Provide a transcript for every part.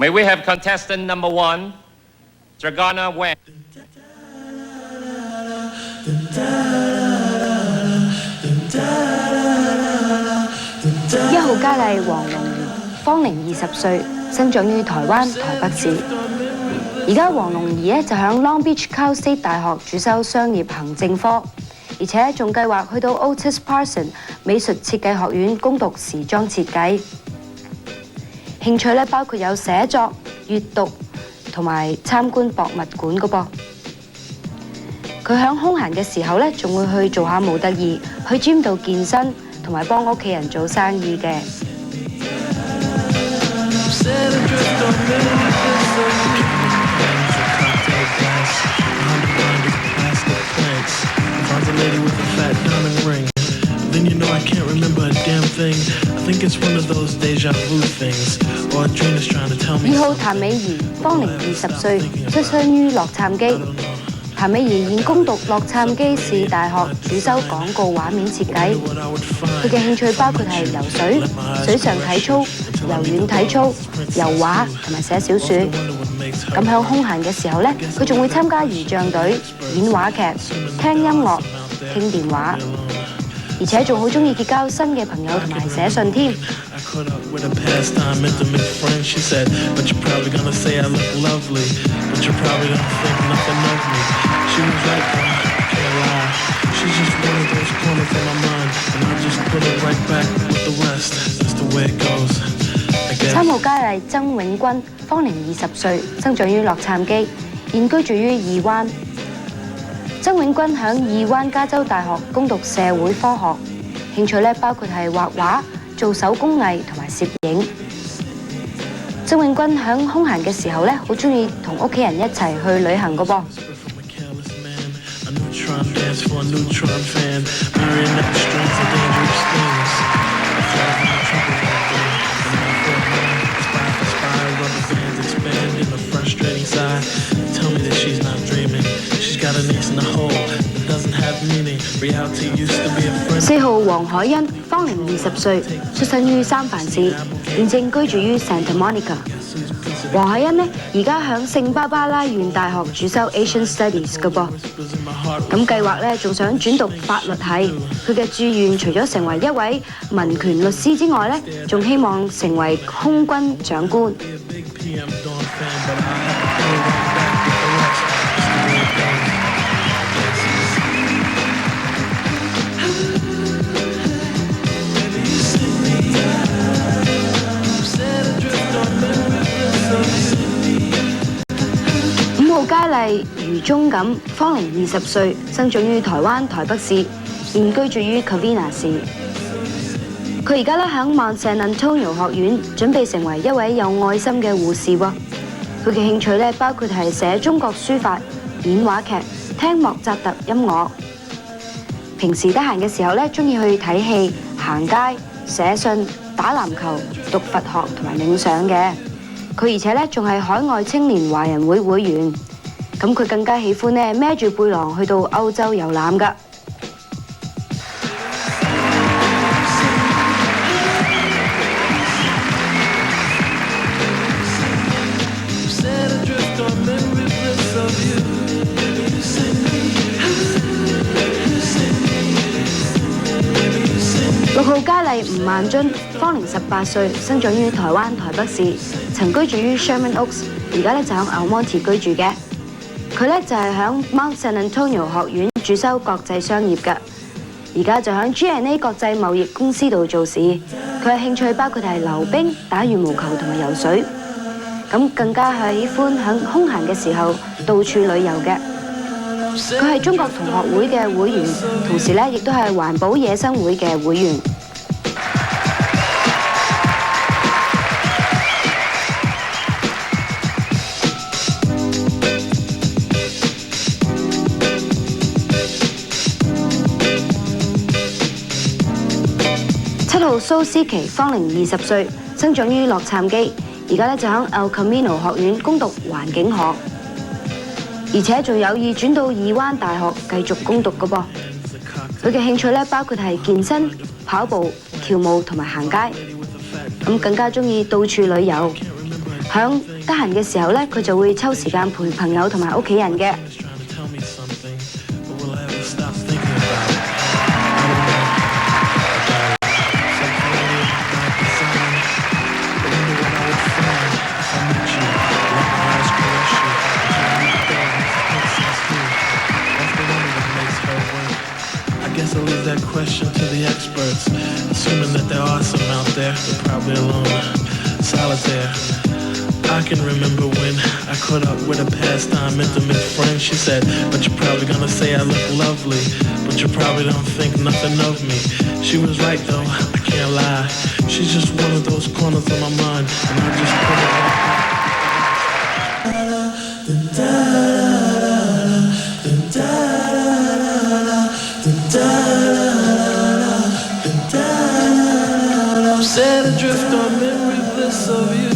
May we have contestant number 1, Dragana Wen。1號佳麗黃龍儀，芳齡20歲，生長於台灣台北市。而家黃龍儀咧就響 Long Beach Cal State 大學主修商業行政科，而且仲計劃去到 Otis Parsons 美術設計學院攻讀時裝設計。興趣咧包括有寫作、閱讀同埋參觀博物館㗎噃。佢響空閒嘅時候咧，仲會去做下模特兒，去 gym 度健身，同埋幫屋企人做生意嘅。Then you know I can't remember a damn thing. I think it's one of those deja vu things. Or a dream is trying to tell me. 2號譚美儀，芳齡20歲，出生於洛杉磯。譚美儀現攻讀洛杉磯市大學，主修廣告畫面設計。佢嘅興趣包括係游水、水上體操、柔軟體操、油畫同埋寫小説。咁響空閒嘅時候咧，佢仲會參加儀仗隊、演話劇、聽音樂、傾電話。而且仲好中意結交新嘅朋友同埋寫信添。3號佳麗曾永君，芳齡20歲，生長於洛杉磯，現居住於義灣。曾永君響義灣加州大學攻讀社會科學，興趣咧包括係畫畫、做手工藝同埋攝影。曾永君響空閒嘅時候咧，好中意同屋企人一齊去旅行㗎噃。4號黃海欣，芳齡20歲，出生於三藩市，現正居住於 Santa Monica。黃海欣呢，而家響聖巴巴拉縣大學主修 Asian Studies 嘅噃。咁計劃咧，仲想轉讀法律系。佢嘅志願除咗成為一位民權律師之外咧，仲希望成為空軍長官。5號佳麗余宗錦，芳齡20歲，生長於台灣台北市，現居住於 Covina 市。佢而家咧響 Mount San Antonio 學院，準備成為一位有愛心嘅護士喎。佢嘅興趣咧包括係寫中國書法、演話劇、聽莫扎特音樂。平時得閒嘅時候咧，中意去睇戲、行街、寫信、打籃球、讀佛學同埋冥想嘅。佢而且咧仲係海外青年華人會會員，咁佢更加喜歡咧孭住背囊去到歐洲遊覽㗎。6號佳麗吳萬津，芳齡18歲，生長於台灣台北市，曾居住於 Sherman Oaks， 而家咧就喺 Almonte 居住嘅。佢咧就係喺 Mount San Antonio 學院主修國際商業嘅，而家就喺 G&A 國際貿易公司度做事。佢嘅興趣包括係溜冰、打羽毛球同埋游水。咁更加係喜歡喺空閒嘅時候到處旅遊嘅。佢係中國同學會嘅會員，同時咧亦都係環保野生會嘅會員。7號蘇思琪，芳齡20歲，生長於洛杉磯，而家咧就喺 El Camino 學院攻讀環境學。而且仲有意轉到義灣大學繼續攻讀嘅噃。佢嘅興趣咧包括係健身、跑步、跳舞同埋行街。咁更加中意到處旅遊。響得閒嘅時候咧，佢就會抽時間陪朋友同埋屋企人嘅。I'll leave that question to the experts, assuming that there are some out there, they're probably alone, solitaire. I can remember when I caught up with a pastime intimate friend. She said, but you're probably gonna say I look lovely, but you probably don't think nothing of me. She was right though, I can't lie. She's just one of those corners of my mind, and I just put it right back.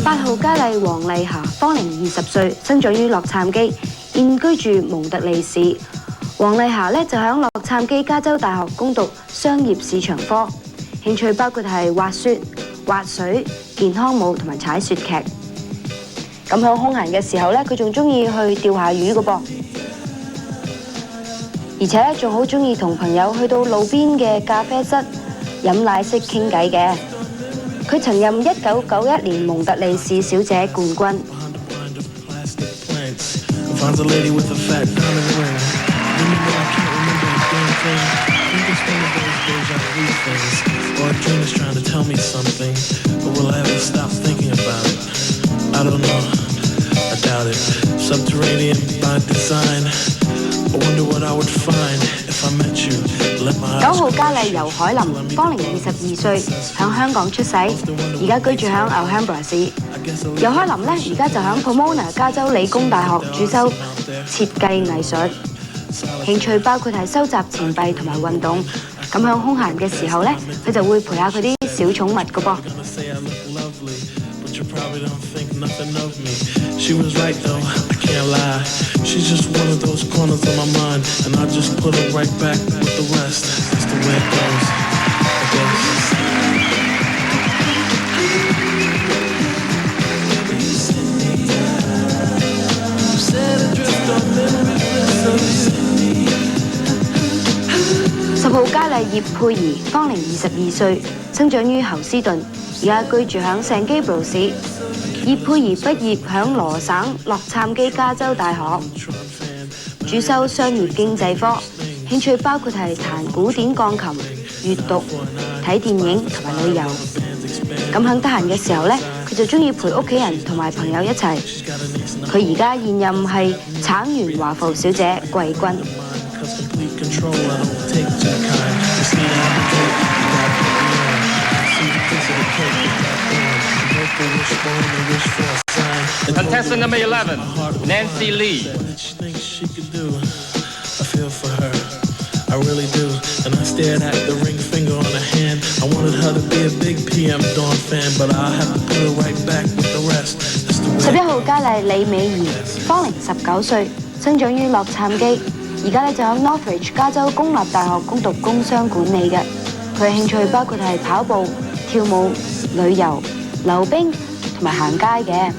8號佳麗黃麗霞，芳齡20歲，生長於洛杉磯，現居住蒙特利市。黃麗霞呢就喺洛杉磯加州大學攻讀商業市場科，興趣包括係滑雪、滑水、健康舞同埋踩雪屐。咁喺空閒嘅時候呢，佢仲中意去釣下魚嘅噃，而且咧仲好中意同朋友去到路邊嘅咖啡室飲奶昔傾偈嘅。佢曾任1991年蒙特利市小姐冠軍。9號佳麗游海琳，芳齡22歲，響香港出世，而家居住響 Alhambra 市。游海琳呢，而家就響 Pomona 加州理工大學主修設計藝術，興趣包括係收集錢幣同埋運動。咁響空閒嘅時候呢，佢就會陪下佢啲小寵物嘅噃。Nothing of me. She was right though, I can't lie. She's just one of those corners of my mind, and I just put her right back with the rest. That's the way it goes, I guess. Set adrift on memories of you. 10號佳麗葉佩儀，芳齡22歲，生長於侯斯頓，而家居住響聖基布魯市。葉佩儀畢業響羅省洛杉磯加州大學，主修商業經濟科，興趣包括係彈古典鋼琴、閱讀、睇電影同埋旅遊。咁響得閒嘅時候呢，佢就中意陪屋企人同埋朋友一齊。佢而家現任係橙園華埠小姐季軍。Contestant number 11, Nancy Lee. I feel for her, I really do. And I stared at the ring finger on her hand. I wanted her to be a big PM Dawn fan, but I'll have to put her right back with the rest. 11號佳麗李美儀，芳齡19歲，生長於洛杉磯，而家咧就喺 Northridge 加州公立大學攻讀工商管理嘅。佢嘅興趣包括係跑步、跳舞、旅遊、溜冰同埋行街嘅。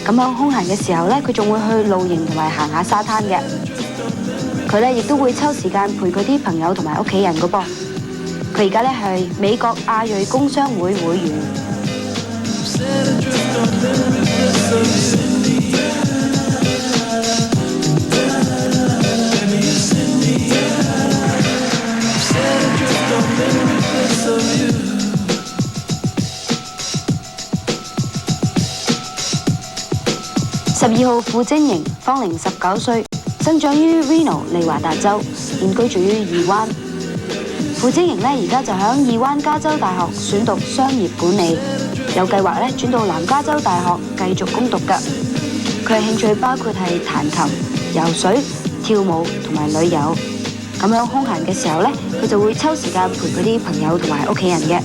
咁喺空閒嘅時候咧，佢仲會去露營同埋行下沙灘嘅。佢咧亦都會抽時間陪佢啲朋友同埋屋企人嘅噃。佢而家咧係美國亞裔工商會會員。12號傅晶瑩，芳齡19歲，生長於 Reno 利華達州，現居住於義灣。傅晶瑩呢，而家就響義灣加州大學選讀商業管理，有計劃咧轉到南加州大學繼續攻讀㗎。佢嘅興趣包括係彈琴、游水、跳舞同埋旅遊。咁樣空閒嘅時候咧，佢就會抽時間陪佢啲朋友同埋屋企人嘅。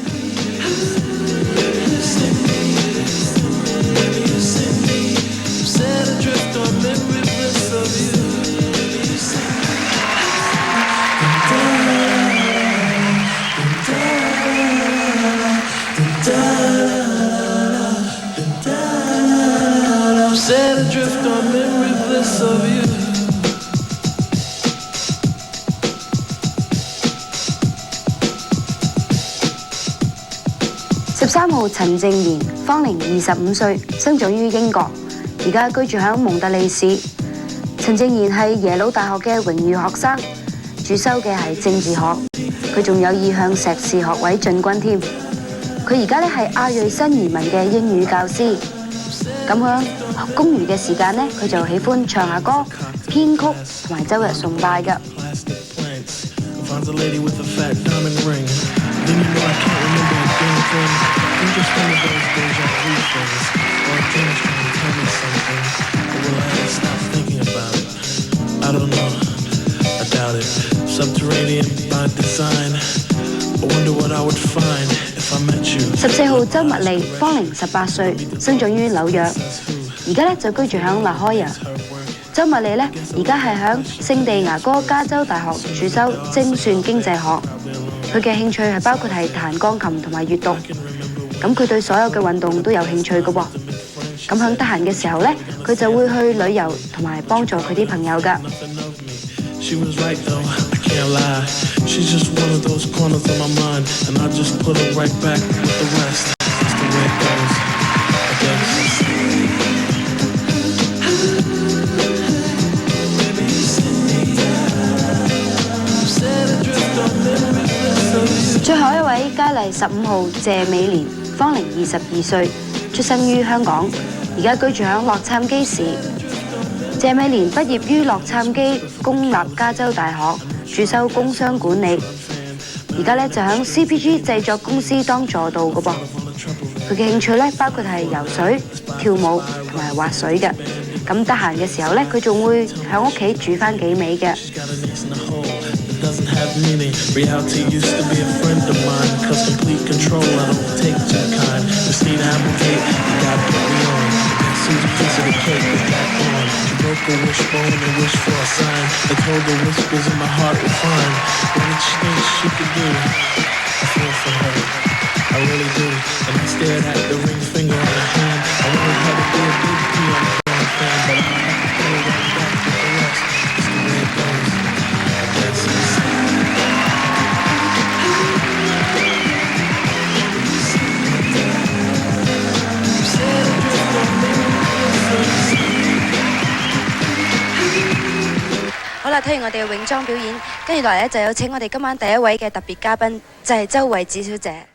Set adrift on memory bliss of you. 13號陳正賢，芳齡25歲，生長於英國，而家居住喺蒙特利市。陳正賢係耶魯大學嘅榮譽學生，主修嘅係政治學，佢仲有意向碩士學位進軍添。佢而家咧係亞裔新移民嘅英語教師。咁喺公餘嘅時間咧，佢就喜歡唱下歌、編曲同埋周日崇拜㗎。Finds a lady with a fat diamond ring. Then you know I can't remember a damn thing. I'm just one of those deja vu things. Or a dream's trying to tell me something. But will I ever stop thinking about it? I don't know. I doubt it. Subterranean by design. I wonder what I would find if I met you. 14號周麥莉，芳齡18歲，生長於紐約，而家咧就居住響拉開亞。周麥莉咧而家係響聖地牙哥加州大學主修精算經濟學，佢嘅興趣係包括係彈鋼琴同埋閱讀，咁佢對所有嘅運動都有興趣嘅喎。咁響得閒嘅時候咧，佢就會去旅遊同埋幫助佢啲朋友㗎。She was right though, I can't lie. She's just one of those corners of my mind, and I just put her right back with the rest. That's the way it goes, I guess. 最後一位佳麗15號謝美蓮，芳齡22歲，出生於香港，而家居住響洛杉磯市。謝美蓮畢業於洛杉磯公立加州大學，主修工商管理，而家咧就響 CPG 製作公司當助導嘅噃。佢嘅興趣咧包括係游水、跳舞同埋滑水嘅。咁得閒嘅時候咧，佢仲會喺屋企煮翻幾味嘅。Doesn't have meaning. Reality used to be a friend of mine. Cause complete control, I don't take too kind. Just need to advocate, you gotta put me on. Seems a piece of the cake with that on. She broke a wishbone and wished for a sign. I told her whispers in my heart were fine. What did she think she could do? I feel for her, I really do. And I stared at the ring finger on her hand. I wanted her to be a big P on the phone fan, but I have to put her right back with the rest. It's the way it goes. Yes. 好啦，睇完我哋嘅泳裝表演，跟住落嚟咧就有請我哋今晚第一位嘅特別嘉賓，就係周慧子小姐。